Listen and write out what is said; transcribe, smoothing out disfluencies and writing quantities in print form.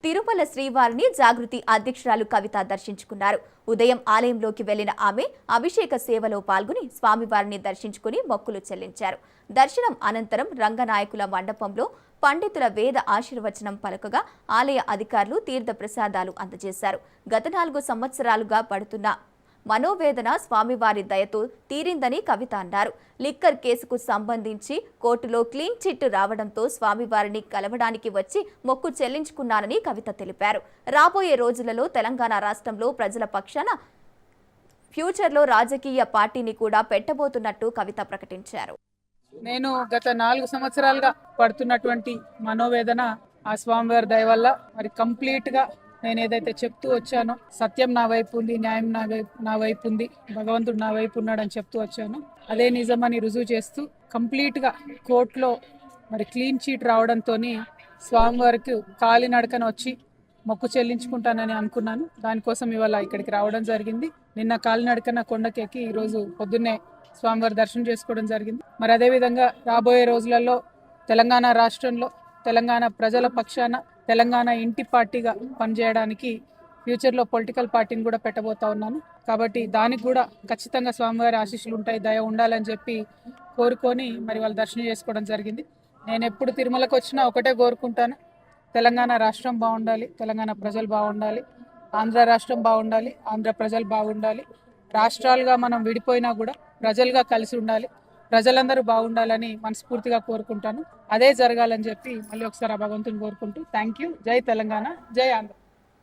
తిరుమల శ్రీవారిని జాగృతి అధ్యక్షురాలు కవిత దర్శించుకున్నారు. ఉదయం ఆలయంలోకి వెళ్లిన ఆమె అభిషేక సేవలో పాల్గొని స్వామివారిని దర్శించుకుని మొక్కులు చెల్లించారు. దర్శనం అనంతరం రంగనాయకుల మండపంలో పండితుల వేద ఆశీర్వచనం పలకగా ఆలయ అధికారులు తీర్థ ప్రసాదాలు అందజేశారు. గత 4 సంవత్సరాలుగా పడుతున్న మనోవేదన స్వామివారి దయతో తీరిందని కవిత అన్నారు. లిక్కర్ కేసుకు సంబంధించి కోర్టులో క్లీన్ చిట్ రావడంతో స్వామివారిని కలవడానికి వచ్చి మొక్కు చెల్లించుకున్నానని కవిత తెలిపారు. రాబోయే రోజులలో తెలంగాణ రాష్ట్రంలో ప్రజల పక్షాన ఫ్యూచర్లో రాజకీయ పార్టీని కూడా పెట్టబోతున్నట్టు కవిత ప్రకటించారు. నేను గత 4 సంవత్సరాలుగా పడుతున్నటువంటి మనోవేదన ఆ స్వామివారి దయ వల్ల మరి కంప్లీట్గా నేను ఏదైతే చెప్తూ వచ్చానో సత్యం నా వైపు ఉంది, న్యాయం నా వైపు ఉంది, భగవంతుడు నా వైపు ఉన్నాడని చెప్తూ వచ్చాను. అదే నిజమని రుజువు చేస్తూ కంప్లీట్గా కోర్టులో మరి క్లీన్ చీట్ రావడంతో స్వామివారికి కాలినడకన వచ్చి మొక్కు చెల్లించుకుంటానని అనుకున్నాను. దానికోసం ఇవాళ ఇక్కడికి రావడం జరిగింది. నిన్న కాలినడకన కొండకెక్కి ఈరోజు పొద్దున్నే స్వామివారి దర్శనం చేసుకోవడం జరిగింది. మరి అదేవిధంగా రాబోయే రోజులలో తెలంగాణ రాష్ట్రంలో తెలంగాణ ప్రజల పక్షాన తెలంగాణ ఇంటి పార్టీగా పనిచేయడానికి ఫ్యూచర్లో పొలిటికల్ పార్టీని కూడా పెట్టబోతా ఉన్నాను. కాబట్టి దానికి కూడా ఖచ్చితంగా స్వామివారి ఆశీస్సులు ఉంటాయి, దయ ఉండాలని చెప్పి కోరుకొని మరి వాళ్ళు దర్శనం చేసుకోవడం జరిగింది. నేను ఎప్పుడు తిరుమలకు వచ్చినా ఒకటే కోరుకుంటాను, తెలంగాణ రాష్ట్రం బాగుండాలి, తెలంగాణ ప్రజలు బాగుండాలి, ఆంధ్ర రాష్ట్రం బాగుండాలి, ఆంధ్ర ప్రజలు బాగుండాలి. రాష్ట్రాలుగా మనం విడిపోయినా కూడా ప్రజలుగా కలిసి ఉండాలి, ప్రజలందరూ బాగుండాలని మనస్ఫూర్తిగా కోరుకుంటాను. అదే జరగాలని చెప్పి మళ్ళీ ఒకసారి ఆ భగవంతుని కోరుకుంటూ థ్యాంక్ యూ. జై తెలంగాణ, జై ఆంధ్ర.